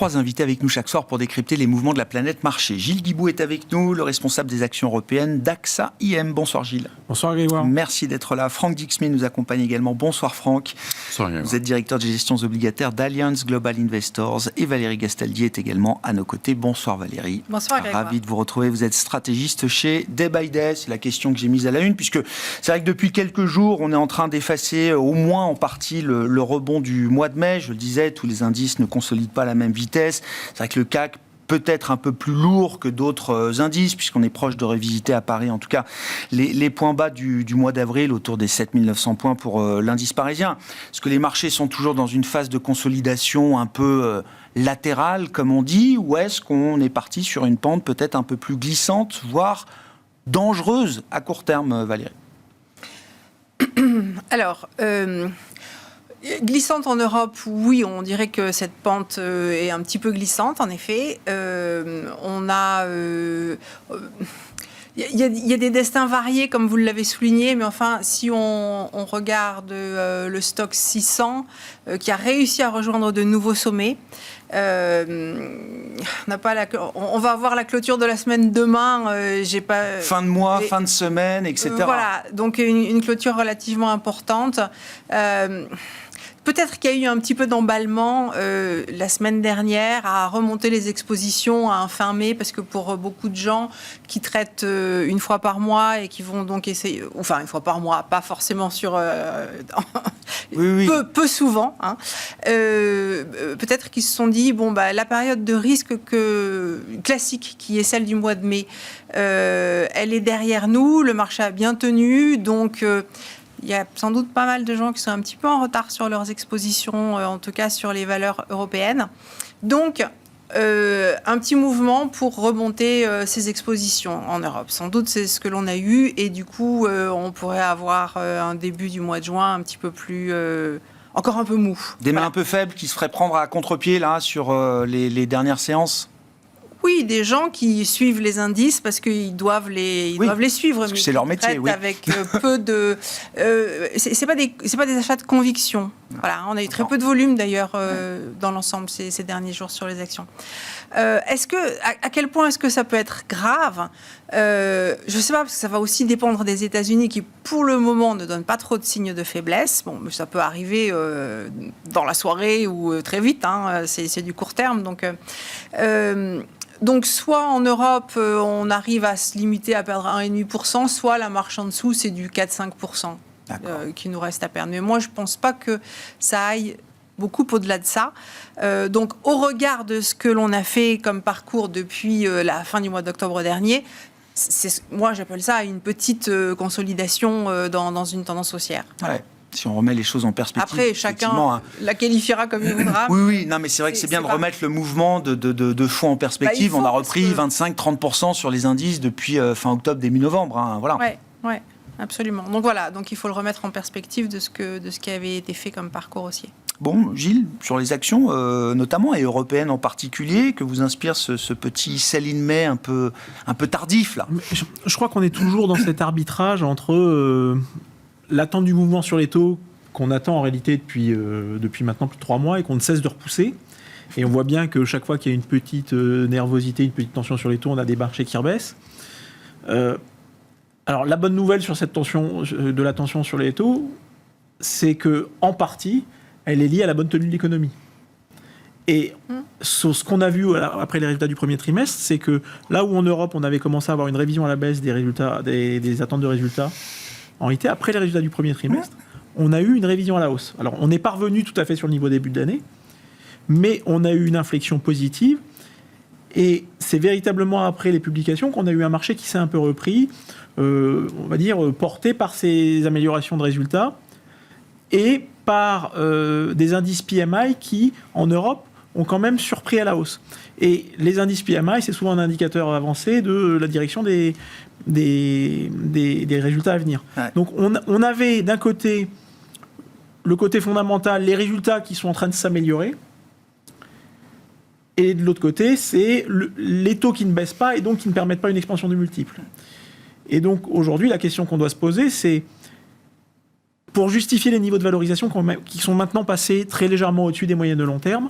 3 invités avec nous chaque soir pour décrypter les mouvements de la planète marché. Gilles Guibout est avec nous, le responsable des actions européennes d'AXA IM. Bonsoir Gilles. Bonsoir Grégoire. Merci d'être là. Franck Dixmé nous accompagne également. Bonsoir Franck. Bonsoir Grégoire. Vous êtes directeur de gestion obligataires d'Allianz Global Investors et Valérie Gastaldi est également à nos côtés. Bonsoir Valérie. Bonsoir Grégoire. Ravi de vous retrouver. Vous êtes stratégiste chez Day by Day. C'est la question que j'ai mise à la une puisque c'est vrai que depuis quelques jours, on est en train d'effacer au moins en partie le rebond du mois de mai. Je le disais, tous les indices ne consolident pas la même vitesse. C'est vrai que le CAC peut-être un peu plus lourd que d'autres indices, puisqu'on est proche de revisiter à Paris, en tout cas, les points bas du mois d'avril, autour des 7900 points pour l'indice parisien. Est-ce que les marchés sont toujours dans une phase de consolidation un peu latérale, comme on dit, ou est-ce qu'on est parti sur une pente peut-être un peu plus glissante, voire dangereuse à court terme, Valérie ? Alors, glissante en Europe, oui, on dirait que cette pente est un petit peu glissante, en effet. On a... Il y a des destins variés, comme vous l'avez souligné, mais enfin, si on regarde le stock 600, qui a réussi à rejoindre de nouveaux sommets, on va avoir la clôture de la semaine demain. Fin de mois, fin de semaine, etc. Voilà, donc une clôture relativement importante. Peut-être qu'il y a eu un petit peu d'emballement la semaine dernière à remonter les expositions à un fin mai, parce que pour beaucoup de gens qui traitent une fois par mois et qui vont donc essayer, enfin une fois par mois, pas forcément sur oui. Peu souvent, hein, peut-être qu'ils se sont dit la période de risque classique qui est celle du mois de mai, elle est derrière nous, le marché a bien tenu, donc il y a sans doute pas mal de gens qui sont un petit peu en retard sur leurs expositions, en tout cas sur les valeurs européennes. Donc, un petit mouvement pour remonter ces expositions en Europe. Sans doute, c'est ce que l'on a eu. Et du coup, on pourrait avoir un début du mois de juin un petit peu plus... encore un peu mou. Des mains un peu faibles qui se feraient prendre à contre-pied là, sur les dernières séances ? Oui, des gens qui suivent les indices parce qu'ils doivent les suivre. Parce que c'est leur métier, oui. Avec peu de... c'est pas des achats de conviction. Voilà, on a eu très peu de volume d'ailleurs dans l'ensemble ces derniers jours sur les actions. À quel point est-ce que ça peut être grave ? Je ne sais pas, parce que ça va aussi dépendre des États-Unis qui, pour le moment, ne donnent pas trop de signes de faiblesse. Bon, mais ça peut arriver dans la soirée ou très vite. Hein, c'est du court terme, donc, soit en Europe, on arrive à se limiter à perdre 1,5%, soit la marche en dessous, c'est du 4-5% qui nous reste à perdre. Mais moi, je ne pense pas que ça aille beaucoup au-delà de ça. Donc, au regard de ce que l'on a fait comme parcours depuis la fin du mois d'octobre dernier, moi, j'appelle ça une petite consolidation dans une tendance haussière. Ouais. Si on remet les choses en perspective. Après, chacun la qualifiera comme il voudra. Oui, non, mais c'est vrai que c'est bien de remettre le mouvement de fond en perspective. On a repris 25-30% sur les indices depuis fin octobre, début novembre. Hein, voilà. Ouais, absolument. Donc voilà, donc il faut le remettre en perspective de ce qui avait été fait comme parcours haussier. Bon, Gilles, sur les actions, notamment, et européennes en particulier, que vous inspire ce petit sell-in May un peu tardif, là ? Je crois qu'on est toujours dans cet arbitrage entre... l'attente du mouvement sur les taux qu'on attend en réalité depuis maintenant plus de 3 mois et qu'on ne cesse de repousser. Et on voit bien que chaque fois qu'il y a une petite nervosité, une petite tension sur les taux, on a des marchés qui rebaissent. Alors la bonne nouvelle sur cette tension, de la tension sur les taux, c'est qu'en partie, elle est liée à la bonne tenue de l'économie. Et ce qu'on a vu après les résultats du premier trimestre, c'est que là où en Europe, on avait commencé à avoir une révision à la baisse des résultats, des attentes de résultats, en réalité, après les résultats du premier trimestre, on a eu une révision à la hausse. Alors, on n'est pas revenu tout à fait sur le niveau début d'année, mais on a eu une inflexion positive. Et c'est véritablement après les publications qu'on a eu un marché qui s'est un peu repris, on va dire, porté par ces améliorations de résultats et par des indices PMI qui, en Europe, ont quand même surpris à la hausse. Et les indices PMI, c'est souvent un indicateur avancé de la direction des résultats à venir. Ouais. Donc on avait d'un côté le côté fondamental, les résultats qui sont en train de s'améliorer, et de l'autre côté, c'est les taux qui ne baissent pas et donc qui ne permettent pas une expansion du multiple. Et donc aujourd'hui, la question qu'on doit se poser, c'est pour justifier les niveaux de valorisation qui sont maintenant passés très légèrement au-dessus des moyennes de long terme,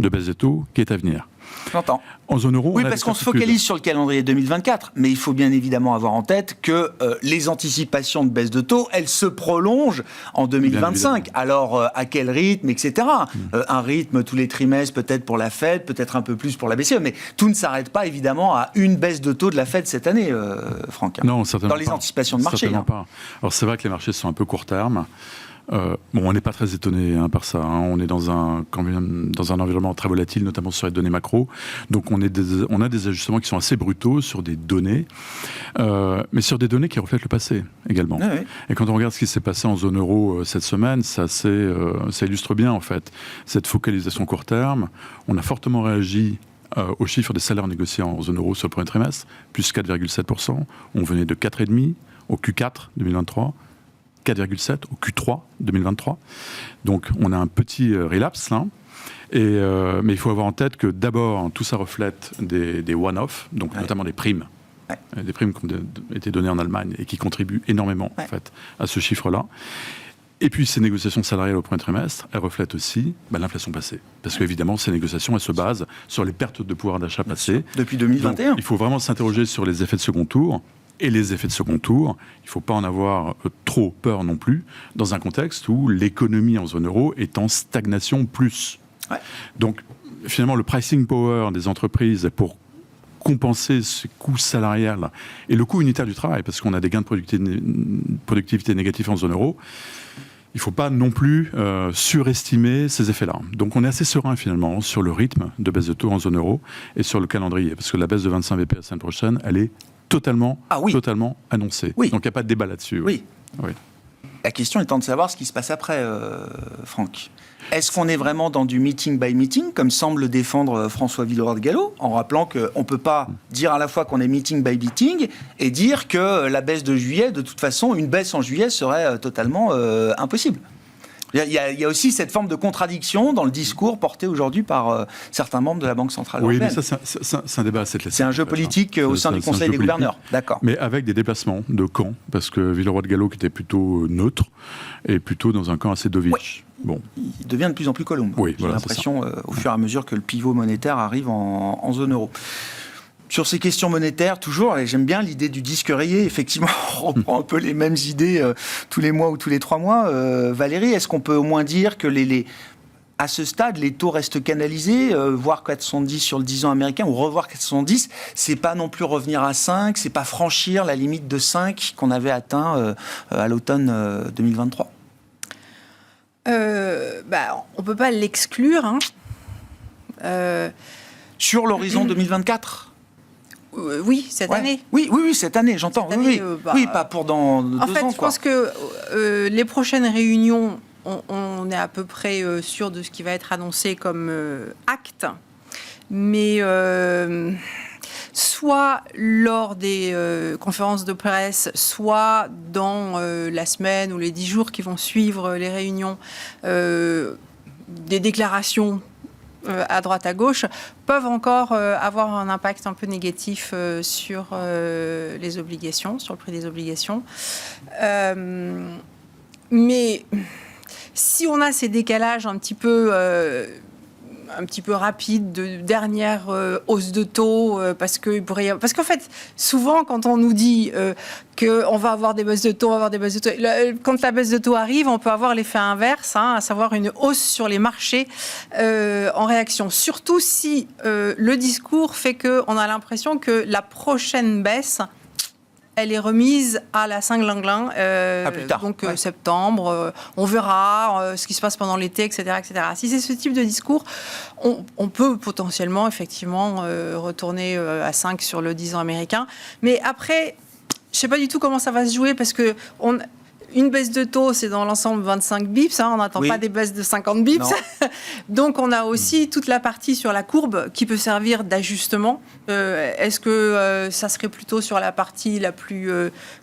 de baisse des taux qui est à venir. J'entends. En zone euro, oui, parce qu'on se focalise sur le calendrier 2024, mais il faut bien évidemment avoir en tête que les anticipations de baisse de taux, elles se prolongent en 2025. Alors, à quel rythme, etc. Un rythme tous les trimestres, peut-être pour la Fed, peut-être un peu plus pour la BCE, mais tout ne s'arrête pas évidemment à une baisse de taux de la Fed cette année, Franck. Non, certainement dans les anticipations de marché. Certainement pas. Alors, c'est vrai que les marchés sont un peu court terme. On n'est pas très étonné par ça. On est dans un environnement très volatile, notamment sur les données macro. Donc on a des ajustements qui sont assez brutaux sur des données, mais sur des données qui reflètent le passé également. Ah oui. Et quand on regarde ce qui s'est passé en zone euro cette semaine, ça illustre bien en fait cette focalisation court terme. On a fortement réagi aux chiffres des salaires négociés en zone euro sur le premier trimestre, plus 4,7%. On venait de 4,5% au Q4 2023. 4,7 au Q3 2023. Donc on a un petit relapse là. Mais il faut avoir en tête que d'abord, tout ça reflète des one-off, donc notamment des primes. Des primes qui ont été données en Allemagne et qui contribuent énormément en fait, à ce chiffre-là. Et puis ces négociations salariales au premier trimestre, elles reflètent aussi l'inflation passée. Parce qu'évidemment, ces négociations, elles se basent sur les pertes de pouvoir d'achat passées. Depuis 2021. Donc, il faut vraiment s'interroger sur les effets de second tour. Et les effets de second tour, il ne faut pas en avoir trop peur non plus, dans un contexte où l'économie en zone euro est en stagnation plus. Ouais. Donc, finalement, le pricing power des entreprises pour compenser ce coût salarial et le coût unitaire du travail, parce qu'on a des gains de productivité négatifs en zone euro, il ne faut pas non plus surestimer ces effets-là. Donc on est assez serein finalement sur le rythme de baisse de taux en zone euro et sur le calendrier, parce que la baisse de 25 BP la semaine prochaine, elle est totalement annoncée. Oui. Donc il n'y a pas de débat là-dessus. Oui. La question étant de savoir ce qui se passe après, Franck. Est-ce qu'on est vraiment dans du meeting by meeting, comme semble défendre François Villeroy-de-Galhau, en rappelant qu'on ne peut pas dire à la fois qu'on est meeting by meeting et dire que la baisse de juillet, de toute façon, une baisse en juillet serait totalement impossible. Il y a aussi cette forme de contradiction dans le discours porté aujourd'hui par certains membres de la Banque Centrale Européenne. Oui, mais ça, c'est un débat assez classique. C'est un jeu politique au sein du Conseil des gouverneurs. D'accord. Mais avec des déplacements de camp, parce que Villeroy-de-Galhau, qui était plutôt neutre, est plutôt dans un camp assez dovish. Oui. Bon. Il devient de plus en plus colombe. Oui, J'ai l'impression, au fur et à mesure que le pivot monétaire arrive en zone euro. Sur ces questions monétaires, toujours, et j'aime bien l'idée du disque rayé, effectivement, on reprend un peu les mêmes idées tous les mois ou tous les 3 mois. Valérie, est-ce qu'on peut au moins dire que à ce stade, les taux restent canalisés, voir 4,70 sur le 10 ans américain ou revoir 4,70, c'est pas non plus revenir à 5, c'est pas franchir la limite de 5 qu'on avait atteint à l'automne 2023 ? On ne peut pas l'exclure. Sur l'horizon 2024 oui, cette année. Oui, cette année, j'entends. Oui, pas pour dans 2 ans. En fait, je pense que les prochaines réunions, on est à peu près sûr de ce qui va être annoncé comme acte. Mais soit lors des conférences de presse, soit dans la semaine ou les 10 jours qui vont suivre les réunions, des déclarations à droite à gauche peuvent encore avoir un impact un peu négatif sur les obligations, sur le prix des obligations. Mais si on a ces décalages un petit peu rapide de dernière hausse de taux parce qu'en fait souvent quand on nous dit qu'on va avoir des baisses de taux, quand la baisse de taux arrive, on peut avoir l'effet inverse, à savoir une hausse sur les marchés en réaction. Surtout si le discours fait qu'on a l'impression que la prochaine baisse, elle est remise à la Saint-Glinglin, donc septembre. On verra ce qui se passe pendant l'été, etc., etc. Si c'est ce type de discours, on peut potentiellement, effectivement, retourner à 5 sur le 10 ans américain. Mais après, je ne sais pas du tout comment ça va se jouer parce que une baisse de taux, c'est dans l'ensemble 25 bips. On n'attend pas des baisses de 50 bips. Donc, on a aussi toute la partie sur la courbe qui peut servir d'ajustement. Est-ce que ça serait plutôt sur la partie la plus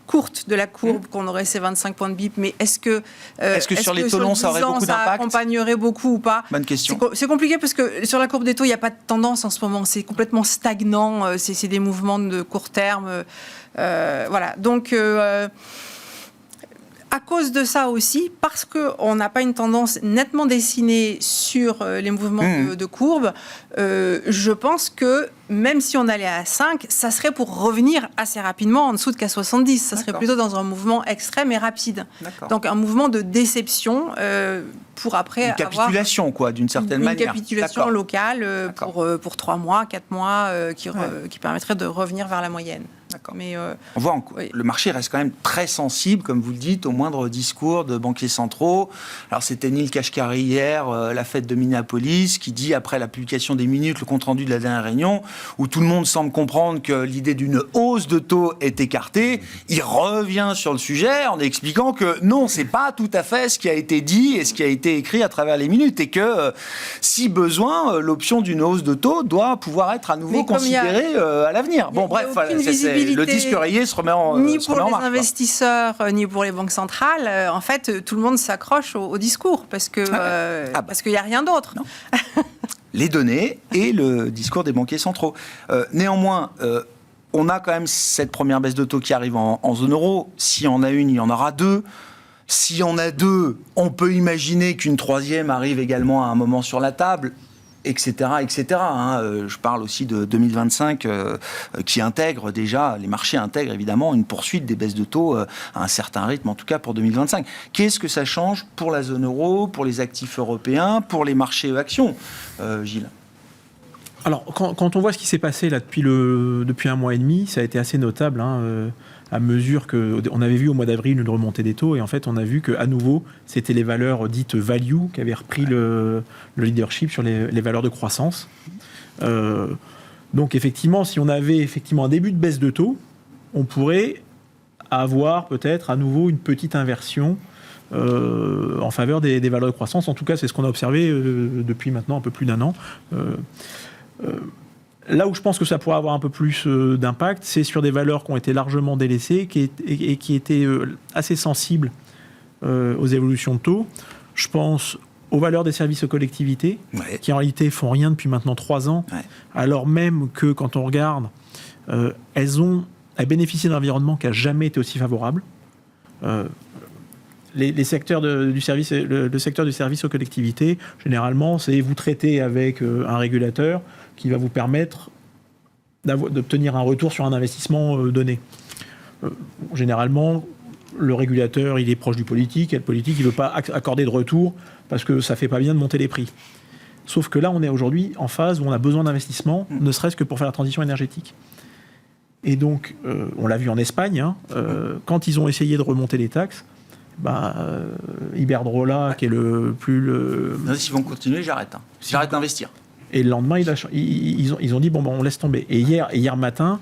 courte de la courbe qu'on aurait ces 25 points de bip? Mais est-ce que sur les taux longs, ça aurait beaucoup d'impact? Ça accompagnerait beaucoup ou pas? Bonne question. C'est compliqué parce que sur la courbe des taux, il n'y a pas de tendance en ce moment. C'est complètement stagnant. C'est des mouvements de court terme. Voilà. Donc... à cause de ça aussi, parce qu'on n'a pas une tendance nettement dessinée sur les mouvements de courbe, je pense que même si on allait à 5, ça serait pour revenir assez rapidement en dessous de K70. Ça serait plutôt dans un mouvement extrême et rapide. Donc un mouvement de déception pour après une capitulation, d'une certaine manière. Une capitulation locale pour 3 mois, 4 mois, qui permettrait de revenir vers la moyenne. Mais on voit le marché reste quand même très sensible, comme vous le dites, au moindre discours de banquiers centraux. Alors c'était Neil Kashkari hier, la fête de Minneapolis, qui dit après la publication des minutes, le compte-rendu de la dernière réunion, où tout le monde semble comprendre que l'idée d'une hausse de taux est écartée. Il revient sur le sujet en expliquant que non, c'est pas tout à fait ce qui a été dit et ce qui a été écrit à travers les minutes, et que si besoin, l'option d'une hausse de taux doit pouvoir être à nouveau considérée à l'avenir. Bon, bref, le disque rayé se remet en marche. Ni pour les investisseurs, ni pour les banques centrales. En fait, tout le monde s'accroche au discours parce qu'il n'y a rien d'autre. Les données et le discours des banquiers centraux. Néanmoins, on a quand même cette première baisse de taux qui arrive en zone euro. Si on a une, il y en aura deux. Si on a deux, on peut imaginer qu'une troisième arrive également à un moment sur la table, etc. Je parle aussi de 2025 qui intègre déjà, les marchés intègrent évidemment une poursuite des baisses de taux à un certain rythme, en tout cas pour 2025. Qu'est-ce que ça change pour la zone euro, pour les actifs européens, pour les marchés actions, Gilles ? Alors, quand on voit ce qui s'est passé là depuis un mois et demi, ça a été assez notable, à mesure qu'on avait vu au mois d'avril une remontée des taux, et en fait on a vu qu'à nouveau c'était les valeurs dites value qui avaient repris le leadership sur les valeurs de croissance. Donc effectivement, si on avait un début de baisse de taux, on pourrait avoir peut-être à nouveau une petite inversion en faveur des valeurs de croissance. En tout cas, c'est ce qu'on a observé depuis maintenant un peu plus d'un an. Là où je pense que ça pourrait avoir un peu plus d'impact, c'est sur des valeurs qui ont été largement délaissées et qui étaient assez sensibles aux évolutions de taux. Je pense aux valeurs des services aux collectivités, qui en réalité font rien depuis maintenant 3 ans, alors même que quand on regarde, elles bénéficient d'un environnement qui n'a jamais été aussi favorable. Les secteurs le secteur du service aux collectivités, généralement, c'est vous traitez avec un régulateur qui va vous permettre d'obtenir un retour sur un investissement donné. Généralement, le régulateur, il est proche du politique, et le politique, il ne veut pas accorder de retour parce que ça ne fait pas bien de monter les prix. Sauf que là, on est aujourd'hui en phase où on a besoin d'investissement, ne serait-ce que pour faire la transition énergétique. Et donc, on l'a vu en Espagne, quand ils ont essayé de remonter les taxes, Iberdrola, qui est le plus... Non, s'ils vont continuer, j'arrête. J'arrête d'investir. Et le lendemain, ils ont dit, on laisse tomber. Et hier matin,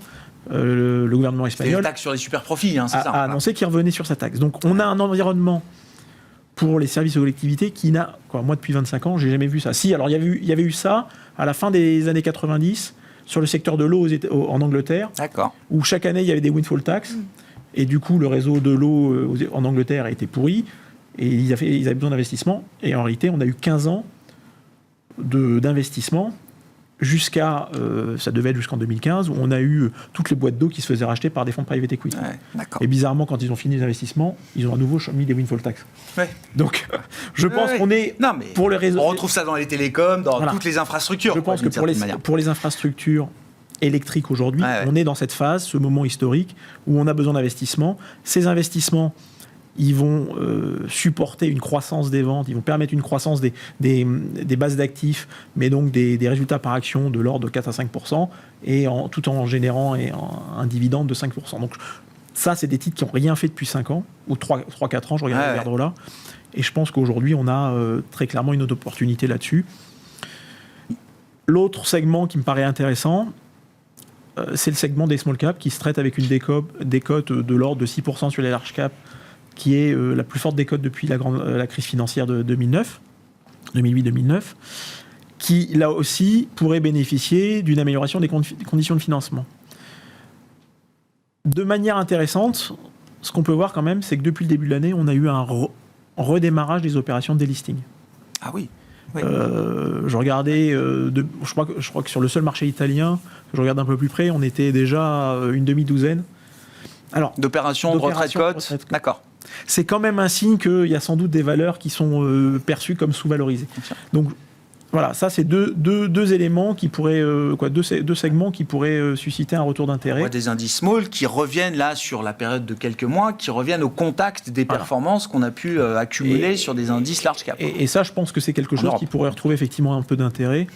le gouvernement espagnol... C'est une taxe sur les super profits, c'est ça. A annoncé qu'il revenait sur sa taxe. Donc, on a un environnement pour les services aux collectivités qui n'a... Moi, depuis 25 ans, j'ai jamais vu ça. Si, alors, il y avait eu ça à la fin des années 90, sur le secteur de l'eau en Angleterre, où chaque année, il y avait des windfall tax. Et du coup, le réseau de l'eau en Angleterre a été pourri. Et ils avaient besoin d'investissement. Et en réalité, on a eu 15 ans d'investissement jusqu'à, ça devait être jusqu'en 2015, où on a eu toutes les boîtes d'eau qui se faisaient racheter par des fonds de private equity. Et bizarrement, quand ils ont fini les investissements, ils ont à nouveau mis des windfall tax. Donc, je pense qu'on est pour les réseaux. On retrouve ça dans les télécoms, dans toutes les infrastructures. Je pense que pour les infrastructures électriques aujourd'hui, on est dans cette phase, ce moment historique où on a besoin d'investissements. Ces investissements, ils vont supporter une croissance des ventes, ils vont permettre une croissance des bases d'actifs, mais donc des résultats par action de l'ordre de 4 à 5%, et tout en générant un dividende de 5%. Donc ça, c'est des titres qui n'ont rien fait depuis 5 ans, ou 3-4 ans, je regarde Iberdrola, et je pense qu'aujourd'hui, on a très clairement une autre opportunité là-dessus. L'autre segment qui me paraît intéressant, c'est le segment des small caps, qui se traite avec une décote de l'ordre de 6% sur les large caps, qui est la plus forte décote depuis la crise financière de 2008-2009, qui, là aussi, pourrait bénéficier d'une amélioration des conditions de financement. De manière intéressante, ce qu'on peut voir quand même, c'est que depuis le début de l'année, on a eu un redémarrage des opérations de délisting. Ah oui. Je regardais, je crois que sur le seul marché italien, je regarde un peu plus près, on était déjà une demi-douzaine. D'opérations de retrait de cote. D'accord. c'est quand même un signe qu'il y a sans doute des valeurs qui sont perçues comme sous-valorisées. Donc voilà, ça c'est deux éléments qui pourraient, deux segments qui pourraient susciter un retour d'intérêt. On voit des indices small qui reviennent là sur la période de quelques mois, qui reviennent au contact des performances qu'on a pu accumuler sur des indices large cap. Et ça, je pense que c'est quelque chose qui pourrait retrouver effectivement un peu d'intérêt.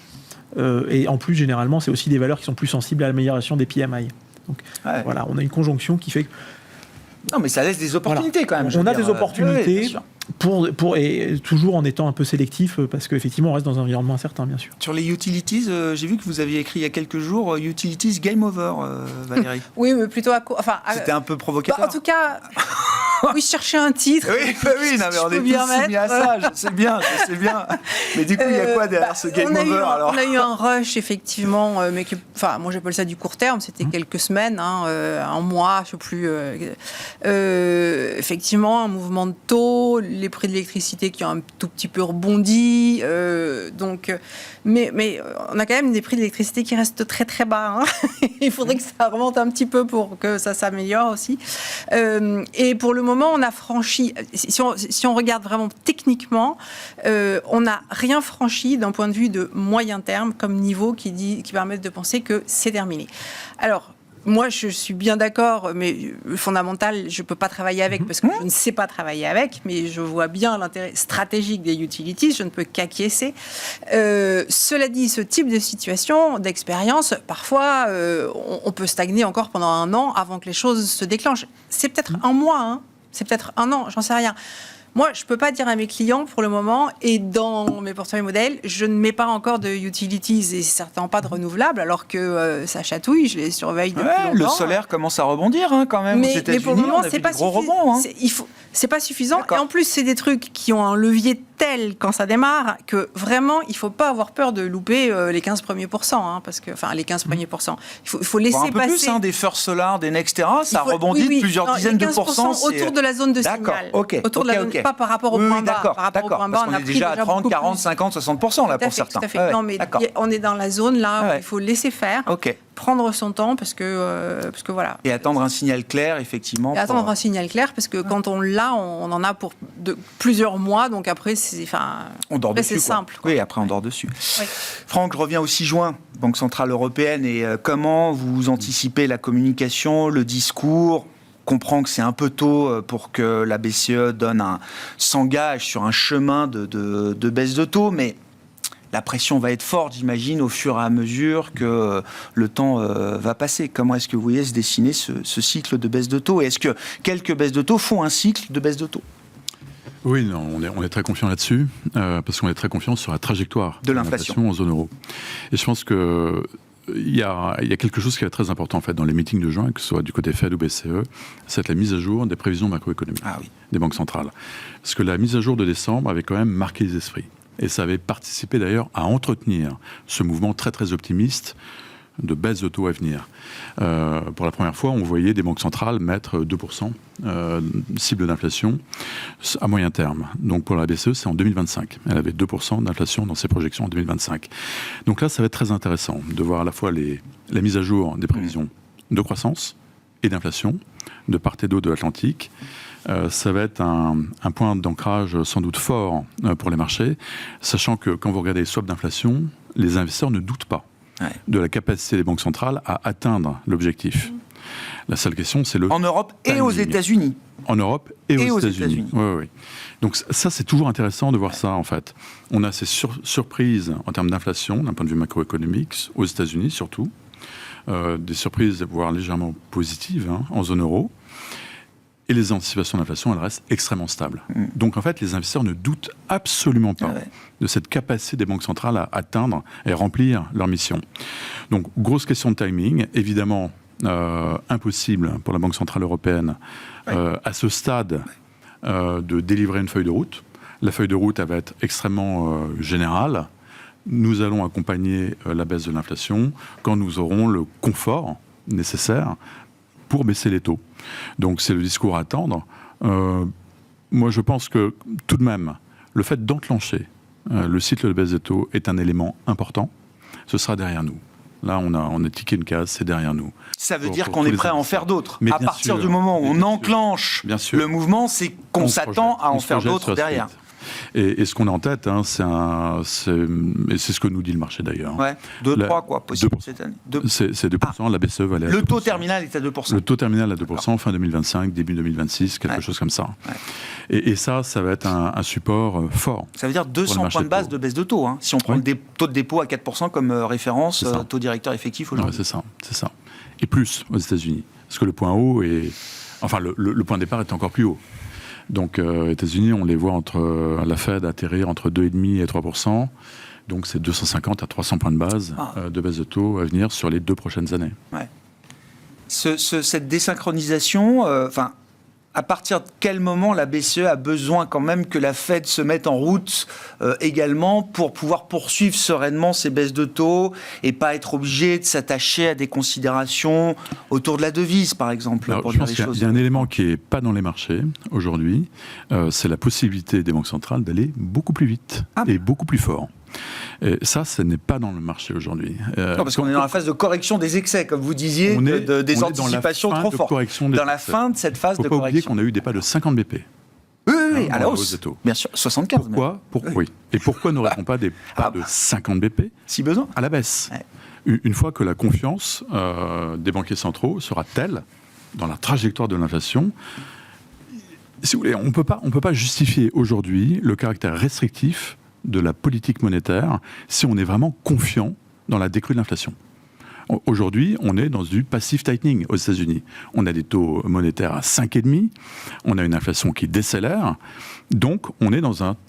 Et en plus, généralement, c'est aussi des valeurs qui sont plus sensibles à l'amélioration des PMI. Donc voilà, on a une conjonction qui fait que... Non, mais ça laisse des opportunités quand même. On a des opportunités et toujours en étant un peu sélectif parce qu'effectivement, on reste dans un environnement incertain, bien sûr. Sur les utilities, j'ai vu que vous aviez écrit il y a quelques jours Utilities Game Over, Valérie. Oui, mais plutôt c'était un peu provocateur. En tout cas, oui, je cherchais un titre. Oui, non, mais on est tous soumis à ça, je sais bien. Mais du coup, il y a quoi derrière ce Game Over alors? On a eu un rush, effectivement, mais moi j'appelle ça du court terme, c'était quelques semaines, un mois, je ne sais plus. Effectivement, un mouvement de taux, les prix de l'électricité qui ont un tout petit peu rebondi. Mais on a quand même des prix de l'électricité qui restent très très bas. Il faudrait que ça remonte un petit peu pour que ça s'améliore aussi. Et pour le moment, on a franchi, si on regarde vraiment techniquement, on n'a rien franchi d'un point de vue de moyen terme comme niveau qui permet de penser que c'est terminé. Alors, moi, je suis bien d'accord, mais le fondamental, je ne peux pas travailler avec parce que je ne sais pas travailler avec, mais je vois bien l'intérêt stratégique des utilities, je ne peux qu'acquiescer. Cela dit, ce type de situation, d'expérience, parfois, on peut stagner encore pendant 1 an avant que les choses se déclenchent. C'est peut-être un mois, c'est peut-être 1 an, j'en sais rien. Moi, je ne peux pas dire à mes clients pour le moment, et dans mes portefeuilles modèles, je ne mets pas encore de utilities et certainement pas de renouvelables, alors que ça chatouille, je les surveille depuis longtemps. Le solaire commence à rebondir quand même aux États-Unis. Mais pour le moment, c'est pas suffisant. C'est pas suffisant. Et en plus, c'est des trucs qui ont un levier tel quand ça démarre que vraiment, il ne faut pas avoir peur de louper les 15 premiers pourcents, parce que, les 15 premiers pourcents. Il faut laisser passer. Un peu plus, des First Solar, des Nextera, ça rebondit de plusieurs dizaines de pourcents. Autour de la zone de signal. Autour de la zone, pas par rapport au point bas. Par rapport au point bas, on a est déjà à 30, 40, 50, 60% là pour certains. Tout à fait. Non, mais on est dans la zone là où il faut laisser faire. Prendre son temps parce que voilà. Et attendre un signal clair, effectivement. Et attendre un signal clair parce que quand on l'a, on en a pour plusieurs mois. Donc après, c'est simple. Oui, après on dort dessus. Oui. Franck, je reviens au 6 juin, Banque Centrale Européenne. Et comment vous anticipez la communication, le discours? On comprend que c'est un peu tôt pour que la BCE s'engage sur un chemin de baisse de taux, mais la pression va être forte, j'imagine, au fur et à mesure que le temps va passer. Comment est-ce que vous voyez se dessiner ce cycle de baisse de taux? Et est-ce que quelques baisses de taux font un cycle de baisse de taux? Oui, non, on est très confiant là-dessus, parce qu'on est très confiant sur la trajectoire de l'inflation en zone euro. Et je pense que il y a quelque chose qui est très important en fait dans les meetings de juin, que ce soit du côté Fed ou BCE, c'est la mise à jour des prévisions macroéconomiques des banques centrales. Parce que la mise à jour de décembre avait quand même marqué les esprits. Et ça avait participé d'ailleurs à entretenir ce mouvement très très optimiste de baisse de taux à venir. Pour la première fois, on voyait des banques centrales mettre 2% cible d'inflation à moyen terme. Donc pour la BCE, c'est en 2025. Elle avait 2% d'inflation dans ses projections en 2025. Donc là, ça va être très intéressant de voir à la fois la mise à jour des prévisions de croissance et d'inflation de part et d'autre de l'Atlantique. Ça va être un point d'ancrage sans doute fort pour les marchés, sachant que quand vous regardez les swaps d'inflation, les investisseurs ne doutent pas de la capacité des banques centrales à atteindre l'objectif. La seule question, c'est le en Europe timing. Et aux États-Unis. En Europe et aux États-Unis. Oui. Donc ça, c'est toujours intéressant de voir ça, en fait. On a ces surprises en termes d'inflation, d'un point de vue macroéconomique, aux États-Unis surtout, des surprises, voire légèrement positives en zone euro. Et les anticipations d'inflation, elles restent extrêmement stables. Donc, en fait, les investisseurs ne doutent absolument pas de cette capacité des banques centrales à atteindre et remplir leur mission. Donc, grosse question de timing. Évidemment, impossible pour la Banque Centrale Européenne, à ce stade, de délivrer une feuille de route. La feuille de route, elle va être extrêmement générale. Nous allons accompagner la baisse de l'inflation quand nous aurons le confort nécessaire pour baisser les taux. Donc c'est le discours à attendre. Moi je pense que tout de même, le fait d'enclencher le cycle de baisse des taux est un élément important. Ce sera derrière nous. Là, on a tiqué une case, c'est derrière nous. Ça veut dire qu'on est prêt à en faire d'autres. Mais à partir du moment où on enclenche le mouvement, c'est qu'on s'attend à en faire d'autres derrière. Et ce qu'on a en tête, c'est ce que nous dit le marché d'ailleurs. Ouais, 2-3 quoi, possible cette année. C'est 2%, la BCE va aller à 2%. Le taux terminal est à 2%. Le taux terminal à 2%, fin 2025, début 2026, quelque chose comme ça. Ouais. Et ça va être un support fort. Ça veut dire 200 points de base de baisse de taux. Si on prend le taux de dépôt à 4% comme référence, taux directeur effectif aujourd'hui. Ouais, c'est ça. Et plus aux États-Unis. Parce que le point haut est... Enfin, le point de départ est encore plus haut. Donc, aux États-Unis, on les voit la Fed atterrir entre 2,5% et 3%. Donc, c'est 250 à 300 points de base de baisse de taux à venir sur les 2 prochaines années. Ouais. Cette désynchronisation, à partir de quel moment la BCE a besoin quand même que la Fed se mette en route également pour pouvoir poursuivre sereinement ces baisses de taux et pas être obligé de s'attacher à des considérations autour de la devise, par exemple. Alors, je pense qu'il y a un élément qui n'est pas dans les marchés aujourd'hui, c'est la possibilité des banques centrales d'aller beaucoup plus vite et beaucoup plus fort. Et ça n'est pas dans le marché aujourd'hui. Non, parce qu'on est dans la phase de correction des excès, comme vous disiez, des anticipations trop fortes. Dans la fin de cette phase de correction. Il ne faut pas oublier qu'on a eu des pas de 50 BP. Oui, à la hausse. Bien sûr, 75 Pourquoi oui. Et pourquoi n'aurait-on pas des pas de 50 BP si besoin à la baisse Une fois que la confiance des banquiers centraux sera telle dans la trajectoire de l'inflation, si vous voulez, on ne peut pas justifier aujourd'hui le caractère restrictif de la politique monétaire si on est vraiment confiant dans la décrue de l'inflation. Aujourd'hui, on est dans du passive tightening aux États-Unis. On a des taux monétaires à 5,5, on a une inflation qui décélère, donc on est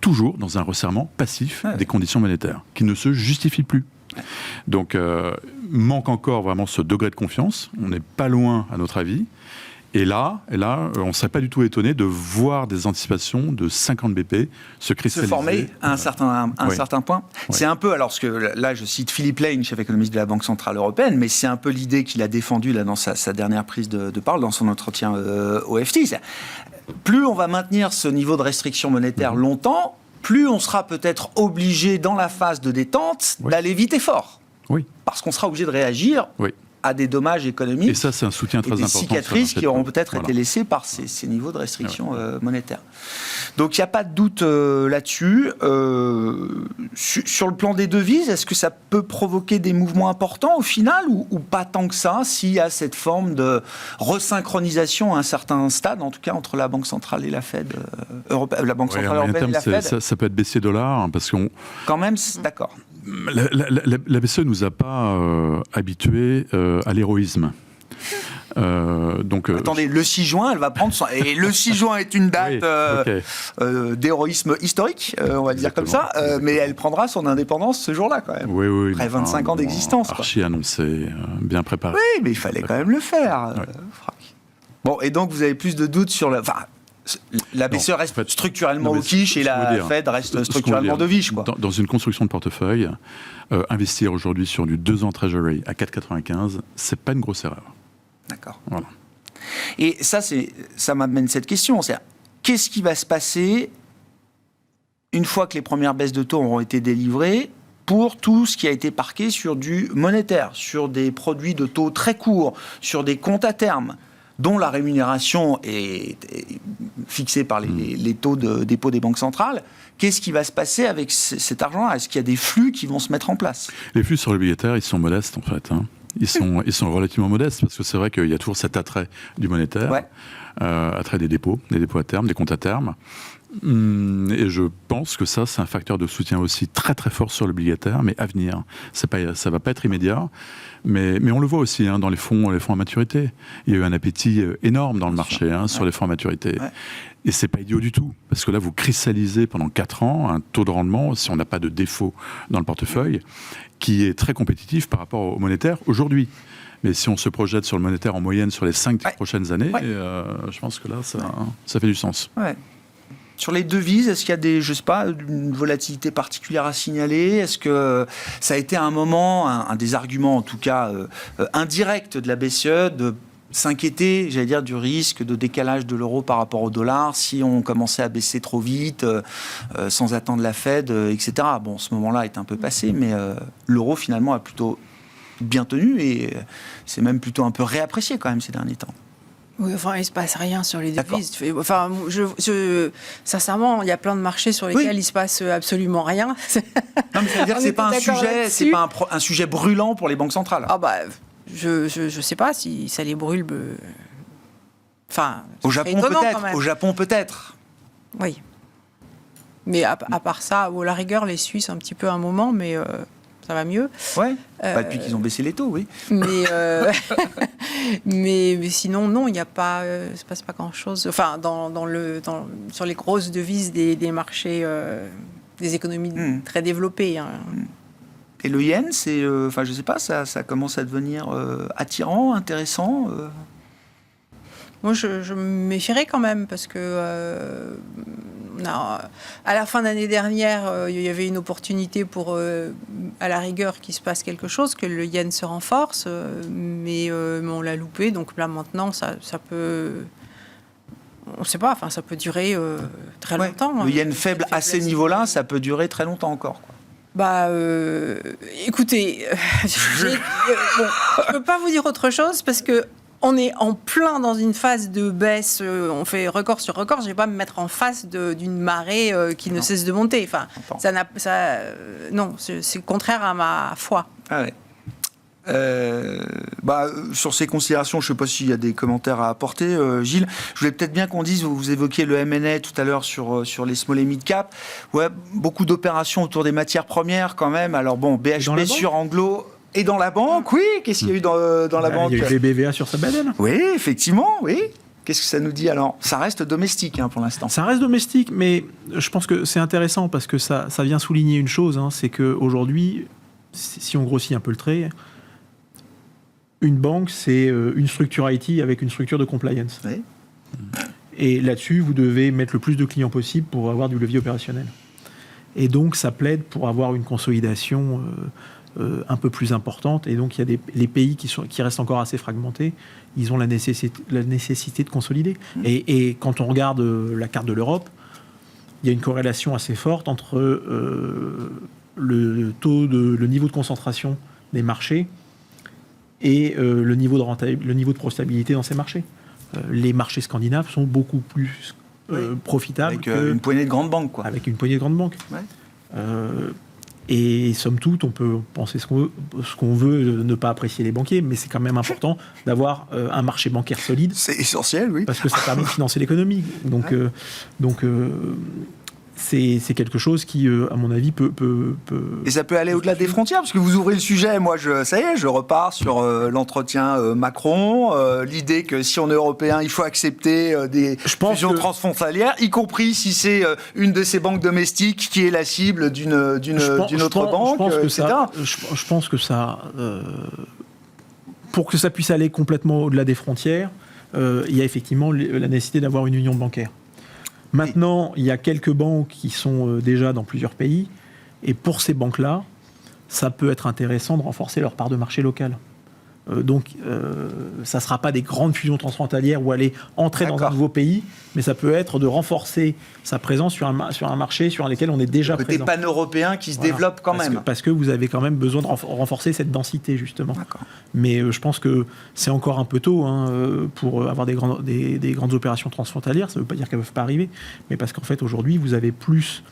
toujours dans un resserrement passif des conditions monétaires, qui ne se justifie plus. Donc, manque encore vraiment ce degré de confiance, on n'est pas loin à notre avis. Et là, on ne serait pas du tout étonné de voir des anticipations de 50 BP se cristalliser. Se former à un certain point. Oui. C'est un peu, alors parce que là je cite Philippe Lane, chef économiste de la Banque Centrale Européenne, mais c'est un peu l'idée qu'il a défendue là, dans sa dernière prise de parole, dans son entretien au FT. Plus on va maintenir ce niveau de restriction monétaire longtemps, plus on sera peut-être obligé dans la phase de détente d'aller vite et fort. Oui. Parce qu'on sera obligé de réagir. Oui. À des dommages économiques. Et ça, c'est un soutien très important. Des cicatrices qui auront peut-être été laissées par ces niveaux de restriction monétaire. Donc, il n'y a pas de doute là-dessus. Sur le plan des devises, est-ce que ça peut provoquer des mouvements importants au final ou pas tant que ça, s'il y a cette forme de resynchronisation à un certain stade, en tout cas entre la Banque centrale et la Fed, la Banque centrale européenne et la Fed ça peut être baissier dollar, parce qu'on... Quand même, d'accord. La BCE ne nous a pas habitués à l'héroïsme. Attendez, le 6 juin, elle va prendre son... Et le 6 juin est une date d'héroïsme historique, on va dire comme ça, mais elle prendra son indépendance ce jour-là, quand même. Oui, après 25 ans d'existence. Archi annoncé, bien préparé. Oui, mais il fallait quand même le faire, Franck. Bon, et donc vous avez plus de doutes sur la... La BCE reste structurellement au quiche et la Fed reste structurellement dovish. Dans une construction de portefeuille, investir aujourd'hui sur du 2 ans Treasury à 4,95, c'est pas une grosse erreur. D'accord. Voilà. Et ça m'amène cette question. Qu'est-ce qui va se passer une fois que les premières baisses de taux auront été délivrées pour tout ce qui a été parqué sur du monétaire, sur des produits de taux très courts, sur des comptes à terme dont la rémunération est fixée par les taux de dépôt des banques centrales, qu'est-ce qui va se passer avec cet argent-là ? Est-ce qu'il y a des flux qui vont se mettre en place ? Les flux sur l'obligataire, ils sont modestes en fait. Ils sont relativement modestes parce que c'est vrai qu'il y a toujours cet attrait du monétaire, attrait des dépôts à terme, des comptes à terme. Et je pense que ça, c'est un facteur de soutien aussi très très fort sur l'obligataire, mais à venir. Ça va pas être immédiat, mais on le voit aussi dans les fonds à maturité. Il y a eu un appétit énorme dans le marché sur les fonds à maturité. Ouais. Et c'est pas idiot du tout, parce que là, vous cristallisez pendant 4 ans un taux de rendement, si on n'a pas de défaut dans le portefeuille, qui est très compétitif par rapport au monétaire aujourd'hui. Mais si on se projette sur le monétaire en moyenne sur les 5 prochaines années, je pense que là, ça fait du sens. Ouais. Sur les devises, est-ce qu'il y a une volatilité particulière à signaler ? Est-ce que ça a été à un moment, un des arguments en tout cas indirects de la BCE, de s'inquiéter, du risque de décalage de l'euro par rapport au dollar si on commençait à baisser trop vite, sans attendre la Fed, etc. Bon, ce moment-là est un peu passé, mais l'euro finalement a plutôt bien tenu et c'est même plutôt un peu réapprécié quand même ces derniers temps. Oui, enfin, il ne se passe rien sur les devises. Enfin, sincèrement, il y a plein de marchés sur lesquels il ne se passe absolument rien. Non, mais ça veut dire que ce n'est pas un sujet brûlant pour les banques centrales. Ah bah, je ne sais pas si ça les brûle. Enfin, au Japon peut-être. Oui. Mais à part ça, à la rigueur, les Suisses un petit peu un moment, mais ça va mieux. Ouais. Depuis qu'ils ont baissé les taux, oui. Mais sinon, non, il n'y a pas, se passe pas grand-chose. Enfin, sur les grosses devises des marchés, des économies très développées. Hein. Et le yen, c'est, je sais pas, ça commence à devenir attirant, intéressant. Moi, je me méfierais quand même parce que à la fin de l'année dernière, il y avait une opportunité pour, à la rigueur, qu'il se passe quelque chose, que le yen se renforce, mais on l'a loupé. Donc là, maintenant, ça peut... On ne sait pas, ça peut durer très longtemps. Le yen faible à ces niveaux-là, ça peut durer très longtemps encore, quoi. Écoutez, je ne peux pas vous dire autre chose parce que on est en plein dans une phase de baisse, on fait record sur record, je ne vais pas me mettre en face d'une marée qui ne cesse de monter. Enfin, non, c'est contraire à ma foi. Ah ouais. Sur ces considérations, je ne sais pas s'il y a des commentaires à apporter. Gilles, je voulais peut-être bien qu'on dise, vous évoquiez le M&A tout à l'heure sur les small et mid cap. Ouais, beaucoup d'opérations autour des matières premières quand même. Alors bon, BHP sur Anglo... Et dans la banque, oui. Qu'est-ce qu'il y a eu dans la banque ? Il y a eu des BVA sur Sabadell. Oui, effectivement, oui. Qu'est-ce que ça nous dit alors ? Ça reste domestique pour l'instant. Ça reste domestique, mais je pense que c'est intéressant parce que ça vient souligner une chose, c'est qu'aujourd'hui, si on grossit un peu le trait, une banque, c'est une structure IT avec une structure de compliance. Oui. Et là-dessus, vous devez mettre le plus de clients possible pour avoir du levier opérationnel. Et donc, ça plaide pour avoir une consolidation... un peu plus importante, et donc il y a les pays qui restent encore assez fragmentés, ils ont la nécessité de consolider. Et quand on regarde la carte de l'Europe, il y a une corrélation assez forte entre le niveau de concentration des marchés et le niveau de profitabilité dans ces marchés. Les marchés scandinaves sont beaucoup plus profitables. Avec une poignée de grandes banques, quoi. Avec une poignée de grandes banques. Ouais. Et somme toute, on peut penser ce qu'on veut, ne pas apprécier les banquiers, mais c'est quand même important d'avoir un marché bancaire solide. C'est essentiel, oui. Parce que ça permet de financer l'économie. Donc, c'est quelque chose qui, à mon avis, peut... Et ça peut aller au-delà des frontières, parce que vous ouvrez le sujet, moi, ça y est, je repars sur l'entretien Macron, l'idée que si on est européen, il faut accepter des fusions transfrontalières, y compris si c'est une de ces banques domestiques qui est la cible d'une autre banque, etc. Je pense que ça... pour que ça puisse aller complètement au-delà des frontières, il y a effectivement la nécessité d'avoir une union bancaire. Maintenant, il y a quelques banques qui sont déjà dans plusieurs pays, et pour ces banques-là, ça peut être intéressant de renforcer leur part de marché local. Donc, ça ne sera pas des grandes fusions transfrontalières où aller entrer dans un nouveau pays, mais ça peut être de renforcer sa présence sur un marché sur lequel on est déjà présent. Le côté pan-européen qui se développe quand même. Parce que vous avez quand même besoin de renforcer cette densité, justement. D'accord. Mais je pense que c'est encore un peu tôt pour avoir des grandes opérations transfrontalières. Ça ne veut pas dire qu'elles ne peuvent pas arriver, mais parce qu'en fait, aujourd'hui, vous avez plus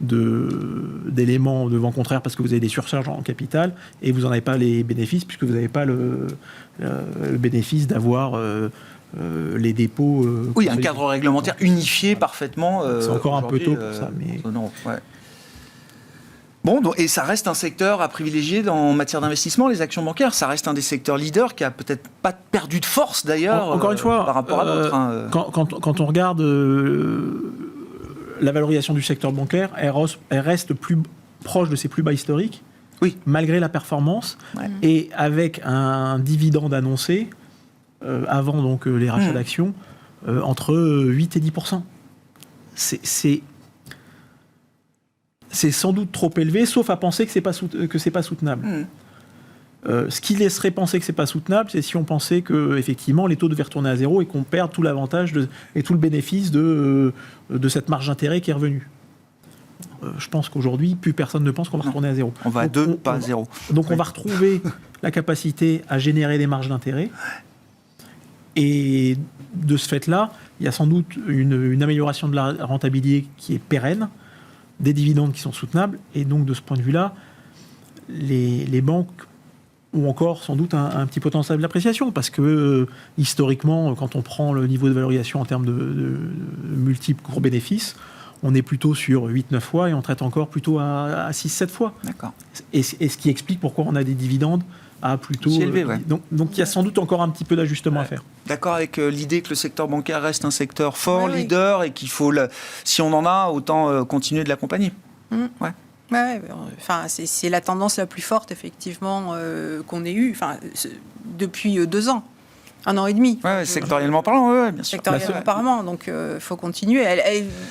d'éléments de vent contraire parce que vous avez des surcharges en capital et vous n'en avez pas les bénéfices puisque vous n'avez pas le bénéfice d'avoir les dépôts. Oui, un cadre réglementaire unifié parfaitement. C'est encore un peu tôt pour ça. Mais... Ouais. Bon, et ça reste un secteur à privilégier en matière d'investissement, les actions bancaires. Ça reste un des secteurs leaders qui a peut-être pas perdu de force d'ailleurs. Encore une fois, par rapport à d'autres. Quand on regarde la valorisation du secteur bancaire, elle reste plus proche de ses plus bas historiques, malgré la performance, et avec un dividende annoncé, avant donc les rachats d'actions, entre 8 et 10%. C'est sans doute trop élevé, sauf à penser que c'est pas soutenable. Ce qui laisserait penser que c'est pas soutenable, c'est si on pensait que effectivement les taux devaient retourner à zéro et qu'on perd tout l'avantage et tout le bénéfice de cette marge d'intérêt qui est revenue. je pense qu'aujourd'hui, plus personne ne pense qu'on va retourner à zéro. On va à 2, pas à 0. Donc on va retrouver la capacité à générer des marges d'intérêt. Et de ce fait-là, il y a sans doute une amélioration de la rentabilité qui est pérenne, des dividendes qui sont soutenables. Et donc de ce point de vue-là, les banques ont encore sans doute un petit potentiel d'appréciation, parce que historiquement, quand on prend le niveau de valorisation en termes de multiples cours bénéfices, on est plutôt sur 8-9 fois et on traite encore plutôt à 6-7 fois. D'accord. Et ce qui explique pourquoi on a des dividendes à plutôt... élevé, ouais. Donc il y a sans doute encore un petit peu d'ajustement à faire. D'accord avec l'idée que le secteur bancaire reste un secteur fort, Oui. leader, et qu'il faut, si on en a, autant continuer de l'accompagner. Ouais. Ouais, enfin, c'est la tendance la plus forte, effectivement, qu'on ait eue depuis 2 ans. 1 an et demi. Ouais, sectoriellement parlant, ouais, bien sûr. Sectoriellement parlant, donc il faut continuer.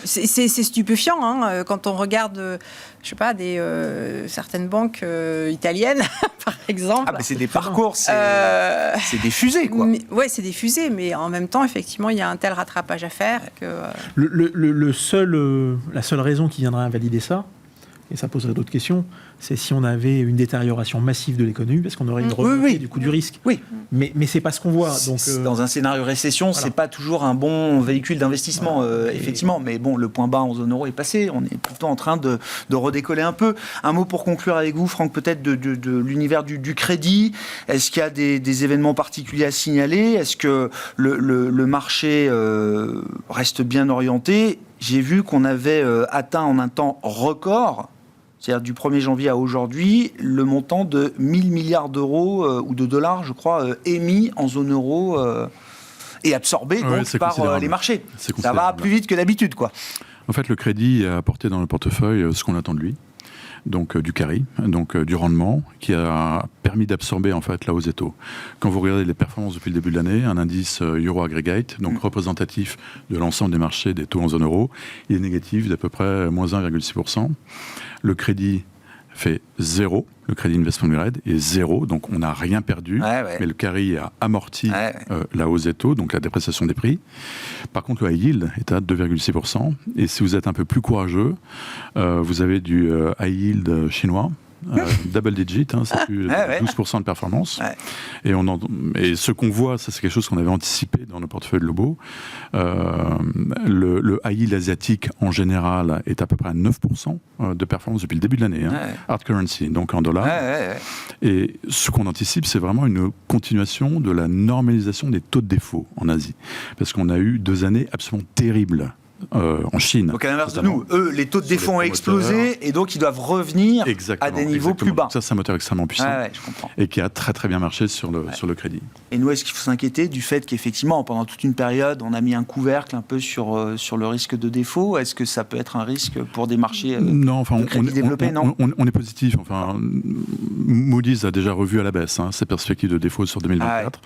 C'est stupéfiant hein, quand on regarde, je sais pas, certaines banques italiennes, par exemple. Ah, mais c'est des parcours, c'est des fusées, quoi. Oui, c'est des fusées, mais en même temps, effectivement, il y a un tel rattrapage à faire que... La seule raison qui viendrait invalider ça, et ça poserait d'autres questions, c'est si on avait une détérioration massive de l'économie, parce qu'on aurait une remontée du coût du risque. Oui. Mais c'est pas ce qu'on voit. Donc, dans un scénario récession, c'est pas toujours un bon véhicule d'investissement, effectivement. Mais bon, le point bas en zone euro est passé. On est plutôt en train de redécoller un peu. Un mot pour conclure avec vous, Franck, peut-être de l'univers du crédit. Est-ce qu'il y a des événements particuliers à signaler? Est-ce que le marché reste bien orienté? J'ai vu qu'on avait atteint en un temps record, c'est-à-dire du 1er janvier à aujourd'hui, le montant de 1000 milliards d'euros ou de dollars, je crois, émis en zone euro et absorbé donc, par les marchés. Ça va plus vite que d'habitude, quoi. En fait, le crédit a apporté dans le portefeuille ce qu'on attend de lui. Donc du carry, donc du rendement, qui a permis d'absorber en fait la hausse des taux. Quand vous regardez les performances depuis le début de l'année, un indice Euro Aggregate, donc représentatif de l'ensemble des marchés des taux en zone euro, il est négatif d'à peu près moins 1,6%. Le crédit fait 0, le crédit investment grade est 0, donc on n'a rien perdu, mais le carry a amorti la hausse des taux, donc la dépréciation des prix. Par contre, le high yield est à 2,6%, et si vous êtes un peu plus courageux, vous avez du high yield chinois, double digit, c'est plus 12% de performance. Et ce qu'on voit, ça c'est quelque chose qu'on avait anticipé dans le portefeuille de Lobo. Le high yield asiatique en général est à peu près à 9% de performance depuis le début de l'année. Hard currency, donc en dollars. Et ce qu'on anticipe, c'est vraiment une continuation de la normalisation des taux de défaut en Asie. Parce qu'on a eu 2 années absolument terribles. En Chine. Donc à l'inverse de nous, eux, les taux de défaut ont explosé et donc ils doivent revenir à des niveaux plus bas. Ça, c'est un moteur extrêmement puissant je comprends. Et qui a très très bien marché sur le crédit. Et nous, est-ce qu'il faut s'inquiéter du fait qu'effectivement, pendant toute une période, on a mis un couvercle un peu sur le risque de défaut? Est-ce que ça peut être un risque pour des marchés de crédit développés? Non, on est positif. Enfin, Moody's a déjà revu à la baisse ses perspectives de défaut sur 2024.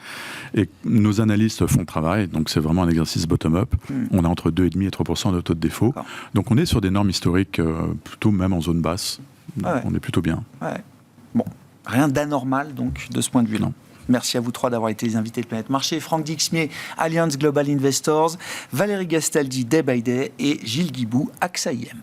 Et nos analystes font le travail, donc c'est vraiment un exercice bottom-up. On a entre 2,5 et 3% de taux de défaut. Donc on est sur des normes historiques plutôt même en zone basse. On est plutôt bien. Bon, rien d'anormal donc de ce point de vue-là. Merci à vous trois d'avoir été les invités de Planète Marché. Franck Dixmier, Allianz Global Investors, Valérie Gastaldi, Day by Day et Gilles Guibou, AXA IM.